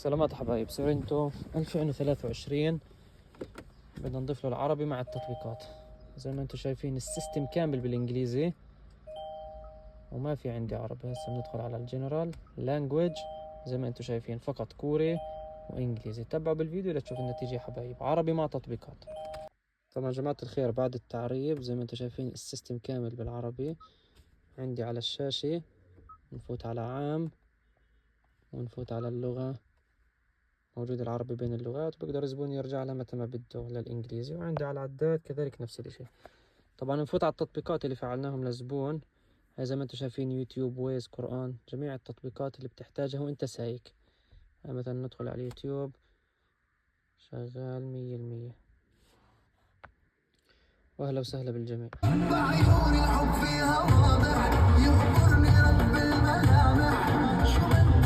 سلامات حبايب، سورينتو 2023 بدنا نضيف له العربي مع التطبيقات. زي ما انتم شايفين السيستم كامل بالانجليزي وما في عندي عربي. هسه بندخل على الجنرال لانجويج، زي ما انتم شايفين فقط كوري وانجليزي. تابعوا بالفيديو لتشوف النتيجة يا حبايب، عربي مع تطبيقات. طبعا جماعة الخير، بعد التعريب زي ما انتم شايفين السيستم كامل بالعربي عندي على الشاشة. نفوت على عام ونفوت على اللغة، موجود العربي بين اللغات، وبقدر الزبون يرجع له متى ما بده للإنجليزي. وعندي على العداد كذلك نفس الشيء. طبعا نفوت على التطبيقات اللي فعلناهم للزبون. هاي زي ما انتم شايفين يوتيوب، ويز، قرآن، جميع التطبيقات اللي بتحتاجها وانت سايق. هاي مثلا ندخل على اليوتيوب، شغال 100%. واهلا وسهلا بالجميع. بعيوني الحب فيها واضح، يخبرني رب الملامح.